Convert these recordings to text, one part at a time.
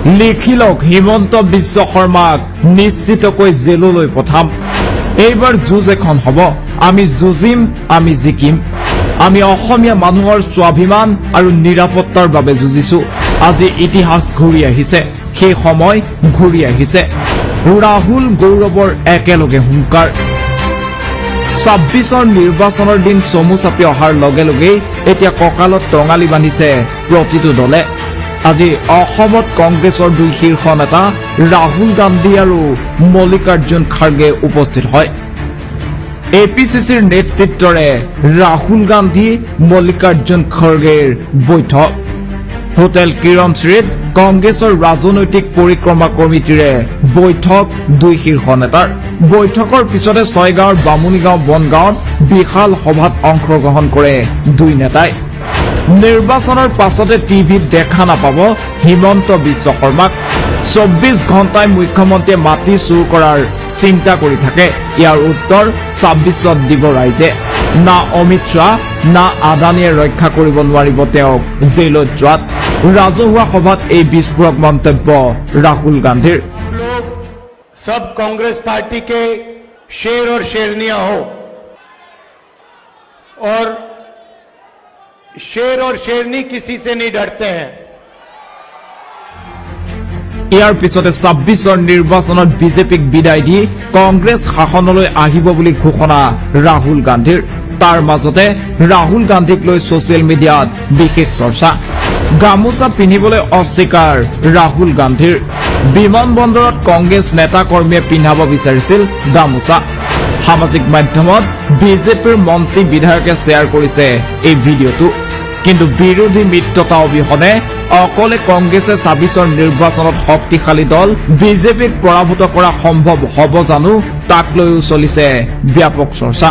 লিখি লওক হিমন্ত বিশ্ব শৰ্মাক নিশ্চিতকৈ জেললৈ পঠাম। এইবাৰ যুঁজ এখন হ'ব, আমি যুঁজিম, আমি জিকিম। আমি অসমীয়া মানুহৰ স্বাভিমান আৰু নিৰাপত্তাৰ বাবে যুঁজিছো। আজি ইতিহাস ঘূৰি আহিছে, সেই সময় ঘূৰি আহিছে। ৰাহুল গৌৰৱৰ একেলগে হুংকাৰ। ২৬ৰ নিৰ্বাচনৰ দিন চমু চাপি অহাৰ লগে লগেই এতিয়া কঁকালত টঙালি বান্ধিছে প্ৰতিটো দলে। আজি অসমত কংগ্ৰেছৰ দুই শীৰ্ষ নেতা ৰাহুল গান্ধী আৰু মল্লিকাৰ্জুন খাৰ্গে উপস্থিত হয়। APCCৰ নেতৃত্বৰে ৰাহুল গান্ধী মল্লিকাৰ্জুন খাৰ্গেৰ বৈঠক হোটেল কিৰণশ্ৰীত কংগ্ৰেছৰ ৰাজনৈতিক পৰিক্ৰমা কমিটিৰে বৈঠক দুই শীৰ্ষ নেতাৰ। বৈঠকৰ পিছতে ছয়গাঁৱৰ বামুণীগাঁও বনগাঁৱত বিশাল সভাত অংশগ্ৰহণ কৰে দুই নেতাই। নিৰ্বাচনৰ পাছতে টিভিত দেখা নাপাব হিমন্ত বিশ্ব শৰ্মাক। ২৪ ঘণ্টাই মুখ্যমন্ত্ৰীয়ে মাটি চুৰ কৰাৰ চিন্তা কৰি থাকে। ইয়াৰ উত্তৰ ২৬ত দিব ৰাইজে। না অমিত শ্বাহ না আদানীয়ে ৰক্ষা কৰিব নোৱাৰিব তেওঁক জেলত যোৱাত। ৰাজহুৱা সভাত এই বিস্ফোৰক মন্তব্য ৰাহুল গান্ধীৰ। सब कांग्रेस पार्टी के शेर और शेरनियां हो और शेर और शेरनी किसी से नहीं डरते हैं। ইয়াৰ পিছতে ২৬ৰ নিৰ্বাচনত বিজেপিক বিদায় দি কংগ্ৰেছ শাসনলৈ আহিব বুলি ঘোষণা ৰাহুল গান্ধীৰ। তাৰ মাজতে ৰাহুল গান্ধীক লৈ ছচিয়েল মিডিয়াত বিশেষ চৰ্চা। গামোচা পিন্ধিবলৈ অস্বীকাৰ ৰাহুল গান্ধীৰ। বিমান বন্দৰত কংগ্ৰেছ নেতা কৰ্মীয়ে পিন্ধাব বিচাৰিছিল গামোচা। সামাজিক মাধ্যমত বিজেপিৰ মন্ত্ৰী বিধায়কে শ্বেয়াৰ কৰিছে এই ভিডিঅ'টো। কিন্তু বিৰোধী মিত্ৰতা অবিহনে অকলে কংগ্ৰেছে ২৬ৰ নিৰ্বাচনত শক্তিশালী দল বিজেপিক পৰাভূত কৰা সম্ভৱ হ'ব জানো, তাক লৈও চলিছে ব্যাপক চৰ্চা।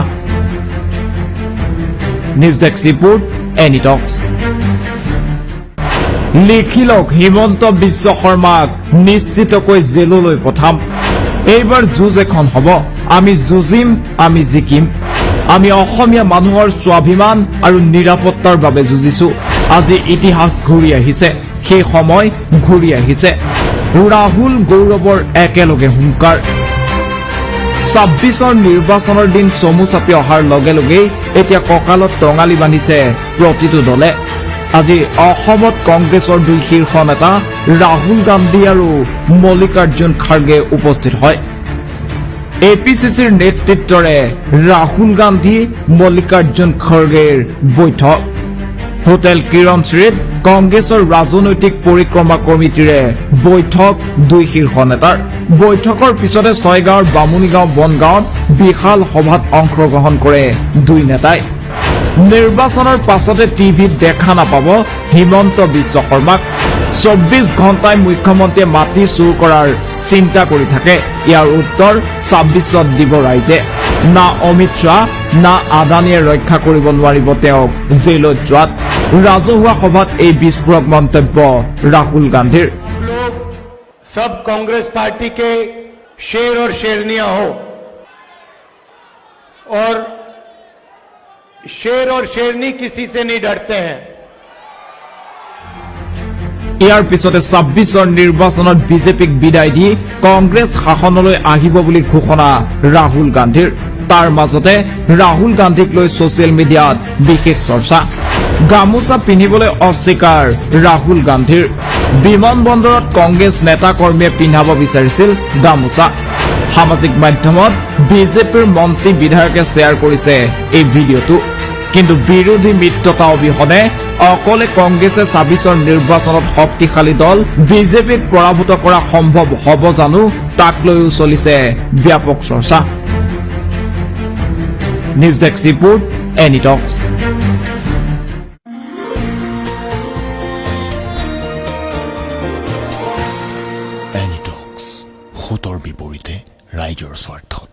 নিউজ ডেস্ক ৰিপোৰ্ট, এনি টক্স। লিখি লওক হিমন্ত বিশ্ব শৰ্মাক নিশ্চিতকৈ জেললৈ পঠাম। এইবাৰ যুঁজ এখন হ'ব, আমি যুঁজিম, আমি জিকিম। আমি অসমীয়া মানুহৰ স্বাভিমান আৰু নিৰাপত্তাৰ বাবে যুঁজিছো। আজি ইতিহাস ঘূৰি আহিছে, সেই সময় ঘূৰি আহিছে। ৰাহুল গৌৰৱৰ একেলগে হুংকাৰ। ২৬ৰ নিৰ্বাচনৰ দিন চমু চাপি অহাৰ লগে লগেই এতিয়া কঁকালত টঙালি বান্ধিছে প্ৰতিটো দলে। আজি অসমত কংগ্ৰেছৰ দুই শীৰ্ষ নেতা ৰাহুল গান্ধী আৰু মল্লিকাৰ্জুন খাৰ্গে উপস্থিত হয়। APCCৰ নেতৃত্বৰে ৰাহুল গান্ধী মল্লিকাৰ্জুন খাৰ্গেৰ বৈঠক হোটেল কিৰণশ্ৰীত কংগ্ৰেছৰ ৰাজনৈতিক পৰিক্ৰমা কমিটিৰে বৈঠক দুই শীৰ্ষ নেতাৰ। বৈঠকৰ পিছতে ছয়গাঁৱৰ বামুণীগাঁও বনগাঁৱত বিশাল সভাত অংশগ্ৰহণ কৰে দুই নেতাই। নিৰ্বাচনৰ পাছতে টিভিত দেখা নাপাব হিমন্ত বিশ্ব শৰ্মাক। ২৪ ঘণ্টাই মুখ্যমন্ত্ৰীয়ে মাটি চুৰ কৰাৰ চিন্তা কৰি থাকে। ইয়াৰ উত্তৰ ২৬ত দিব ৰাইজে। না অমিত শ্বাহ না আদানীয়ে ৰক্ষা কৰিব নোৱাৰিব তেওঁক জেলত যোৱাত। ৰাজহুৱা সভাত এই বিস্ফোৰক মন্তব্য ৰাহুল গান্ধীৰ। सब कांग्रेस पार्टी के शेर और शेरनियां हो और शेर और शेरनी किसी से नहीं डरते हैं। ইয়াৰ পিছতে ২৬ৰ নিৰ্বাচনত বিজেপিক বিদায় দি কংগ্ৰেছ শাসনলৈ আহিব বুলি ঘোষণা ৰাহুল গান্ধীৰ। তাৰ মাজতে ৰাহুল গান্ধীক লৈ ছচিয়েল মিডিয়াত বিশেষ চৰ্চা। গামোচা পিন্ধিবলৈ অস্বীকাৰ ৰাহুল গান্ধীৰ। বিমান বন্দৰত কংগ্ৰেছ নেতা কৰ্মীয়ে পিন্ধাব বিচাৰিছিল গামোচা। সামাজিক মাধ্যমত বিজেপিৰ মন্ত্ৰী বিধায়কে শ্বেয়াৰ কৰিছে এই ভিডিঅ'টো। কিন্তু বিৰোধী মিত্ৰতা অবিহনে অকলে কংগ্ৰেছে ২৬ৰ নিৰ্বাচনত শক্তিশালী দল বিজেপিক পৰাভূত কৰা সম্ভৱ হ'ব জানো, তাক লৈও চলিছে ব্যাপক চৰ্চা। নিউজ ডেস্ক ৰিপোৰ্ট, এনি টক্স। এনি টক্স, সতৰ বিপৰীতে ৰাইজৰ স্বাৰ্থত।